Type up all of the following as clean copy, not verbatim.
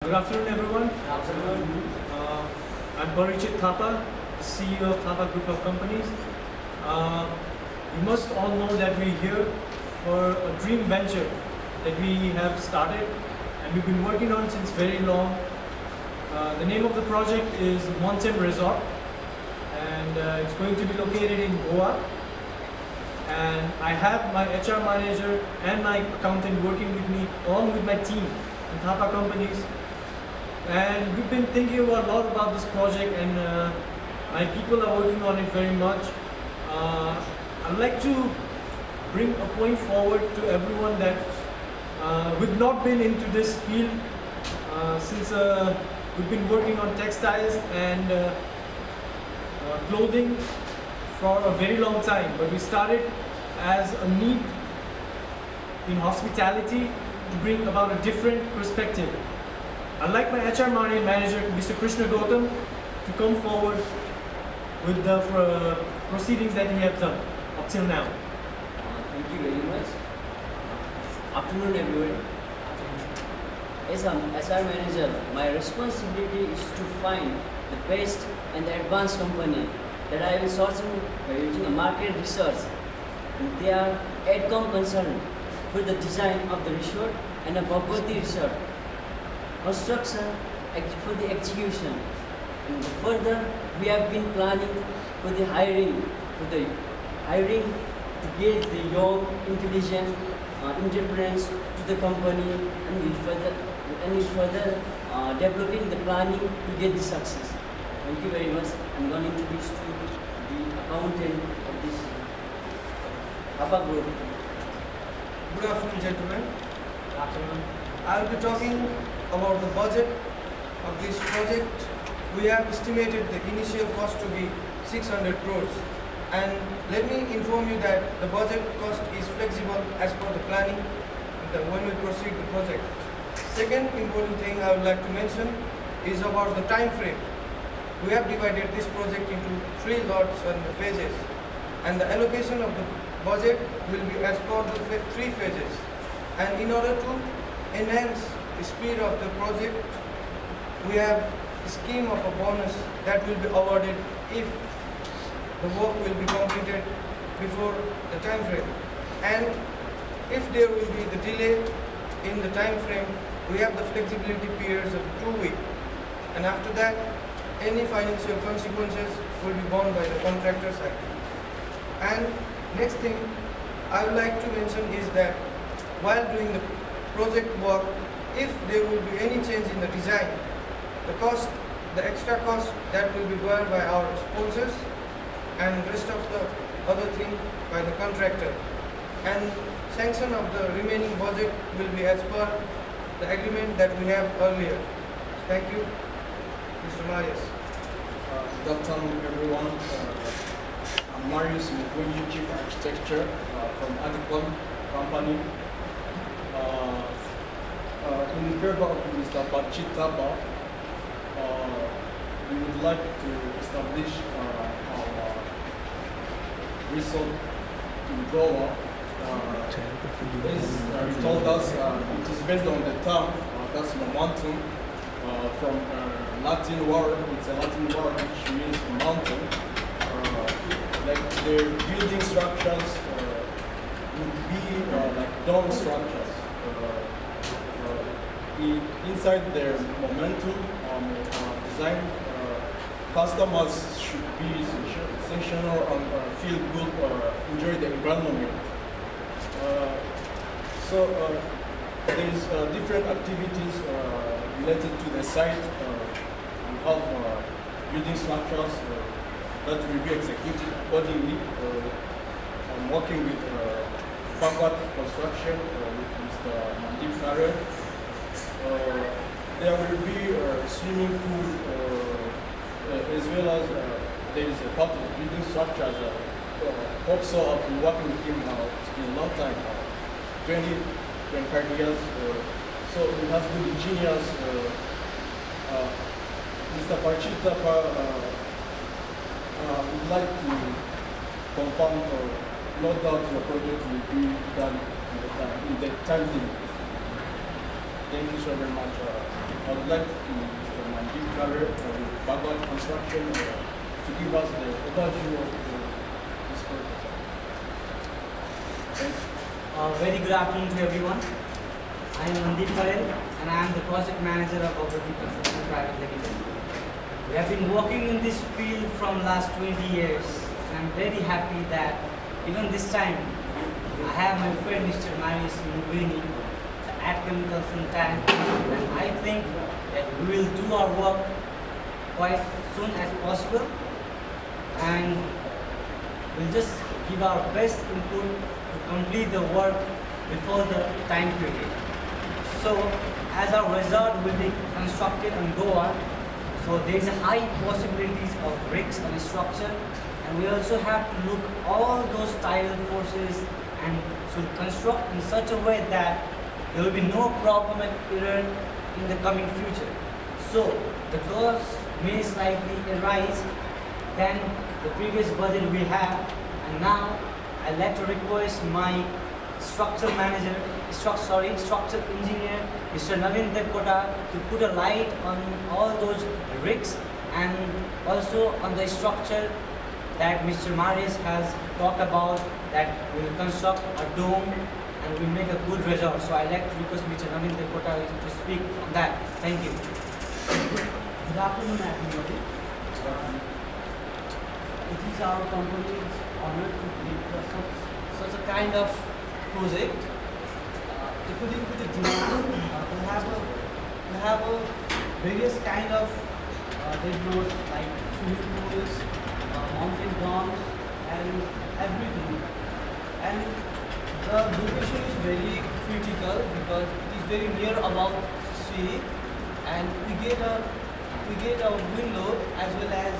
Good afternoon, everyone. Good afternoon. I'm Parichit Thapa, the CEO of Thapa Group of Companies. You must all know that we're here for a dream venture that we have started and we've been working on since very long. The name of the project is Montem Resort, and it's going to be located in Goa. And I have my HR manager and my accountant working with me, along with my team in Thapa Companies. And we've been thinking a lot about this project, and my people are working on it very much. I'd like to bring a point forward to everyone that we've not been into this field since we've been working on textiles and clothing for a very long time, but we started as a need in hospitality to bring about a different perspective. I'd like my HR manager, Mr. Krishna Gautam, to come forward with the proceedings that he has done up till now. Thank you very much. Afternoon, everyone. As an HR manager, my responsibility is to find the best and the advanced company that I will sourcing by using a market research. And they are AdCom concerned for the design of the resort and a Bhagwati resort. Construction for the execution. And further, we have been planning for the hiring to get the young, intelligent entrepreneurs to the company, and we further developing the planning to get the success. Thank you very much. I'm going to introduce to the accountant of this Thapa Group. Good afternoon, gentlemen. Good afternoon. I will be talking about the budget of this project. We have estimated the initial cost to be 600 crores. And let me inform you that the budget cost is flexible as per the planning when we proceed the project. Second important thing I would like to mention is about the time frame. We have divided this project into 3 lots and phases, and the allocation of the budget will be as per the 3 phases. And in order to enhance the speed of the project, we have a scheme of a bonus that will be awarded if the work will be completed before the time frame. And if there will be the delay in the time frame, we have the flexibility periods of 2 weeks. And after that, any financial consequences will be borne by the contractor side. And next thing I would like to mention is that while doing the project work, if there will be any change in the design, the extra cost that will be borne by our sponsors, and rest of the other thing by the contractor. And sanction of the remaining budget will be as per the agreement that we have earlier. Thank you, Mr. Marius. Good afternoon, everyone. I'm Marius Mukunji, Chief Architecture from AdCom company. In favor of Mr. Parichit Thapa, we would like to establish our resort in Goa. As he told us, it is based on the term, that's Montem, from Latin word. It's a Latin word which means mountain. Like the building structures would be like dome structures. Inside their momentum design, customers should be sensational and feel good or enjoy the environment. So there is different activities related to the site. We have building structures that will be executed accordingly. I'm working with Bhagwat Construction with Mr. Mandip Kare. There will be a swimming pool as well as there is a part of building structures. Also, I've been working with him now. It's been a long time, 25 years. So we have good engineers. Mr. Parichit Thapa would like to confirm no doubt the project will be done in the time limit. Thank you so very much. I would like Mr. Mandeep Kaur from Bhagwan Construction to give us the overview of this project. Thank you. Very good afternoon to everyone. I am Mandeep Kaur and I am the project manager of Bhagwan Construction Private Limited. We have been working in this field from last 20 years and I am very happy that even this time I have my friend Mr. Marius Mubini at Chemical Tank, and I think that we will do our work quite soon as possible and we'll just give our best input to complete the work before the time period. So as our resort will be constructed on Goa, so there is a high possibilities of bricks on the structure, and we also have to look all those tidal forces and should construct in such a way that there will be no problem and error in the coming future. So the cost may slightly arise than the previous budget we have, and now I'd like to request my structural engineer, Mr. Navin Devkota, to put a light on all those bricks and also on the structure that Mr. Marius has talked about, that we will construct a dome and we make a good result. So I'd like to request Mr. Navin Devkota to speak on that. Thank you. Good afternoon, everybody. It is our company's honor to give such a kind of project. According to the demand, we have a various kind of developments like swimming pools, mountain domes, and everything. And the location is very critical because it is very near about sea, and we get a wind load as well as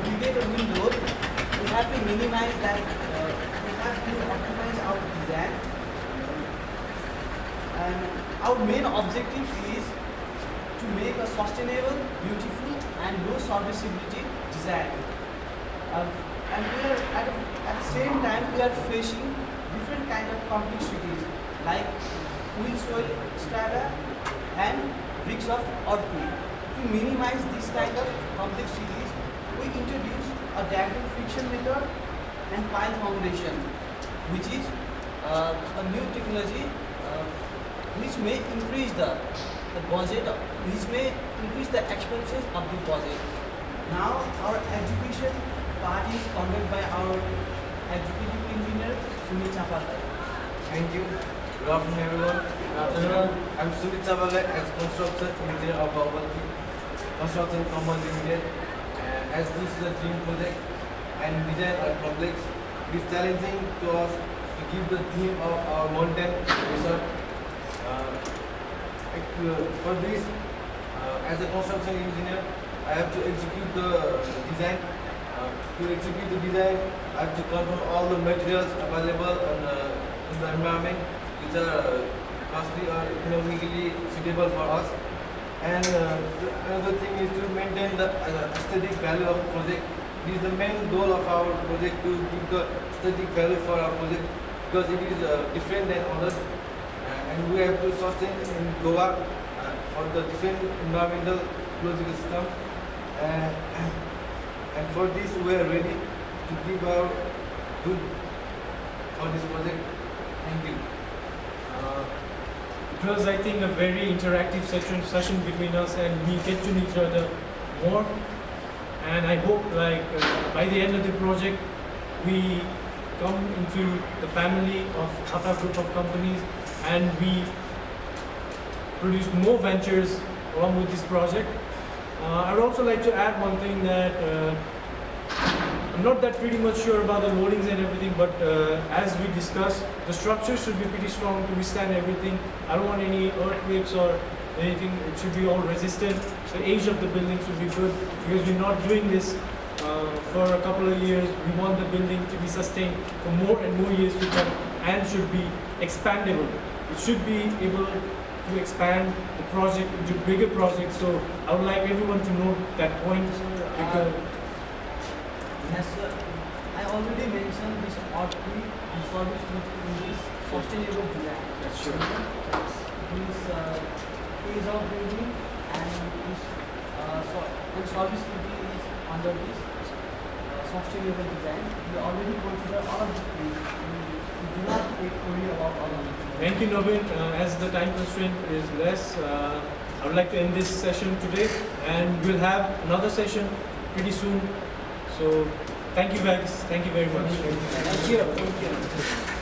we get a wind load. We have to minimize that. We have to optimize our design, and our main objective is to make a sustainable, beautiful, and low serviceability design. And we are at the same time we are facing different kind of complexities like wheel soil strata and risks of earthquake. To minimize this kind of complexities, we introduce a diagonal friction method and pile foundation, which is a new technology which may increase the budget, which may increase the expenses of the budget. Now our execution part is conducted by our executive engineer Sumit Chapagal. Thank you. Good afternoon, everyone. Good afternoon. I'm Sumit Chapagal as construction engineer of Bhagwan Construction Company Limited. As this is a dream project and design are complex, it is challenging to us to give the theme of our Montem resort. For this, as a construction engineer, I have to execute the design. To execute the design, I have to control all the materials available in the environment, which are costly or economically suitable for us. And another thing is to maintain the aesthetic value of the project. This is the main goal of our project, to give the aesthetic value for our project, because it is different than others. And we have to sustain in Goa for the different environmental ecological system. And for this, we are ready to give our good for this project. Thank you. It was, I think, a very interactive session between us, and we get to know each other more. And I hope, by the end of the project, we come into the family of Tata Group of companies, and we produce more ventures along with this project. I would also like to add one thing, that I'm not that pretty much sure about the loadings and everything, but as we discussed, the structure should be pretty strong to withstand everything. I don't want any earthquakes or anything. It should be all resistant. The age of the building should be good, because we're not doing this for a couple of years. We want the building to be sustained for more and more years to come, and should be expandable. It should be able to expand the project into bigger projects. So I would like everyone to note that point. Yes, sir. I already mentioned this earthquake and service in this sustainable design. That's sure. his ease of building and his serviceability is under this sustainable design. We already consider all of these things. We do not take worry about all of these. Thank you, Nobin. As the time constraint is less, I would like to end this session today, and we'll have another session pretty soon. So, thank you guys. Thank you very much. Thank you. Thank you.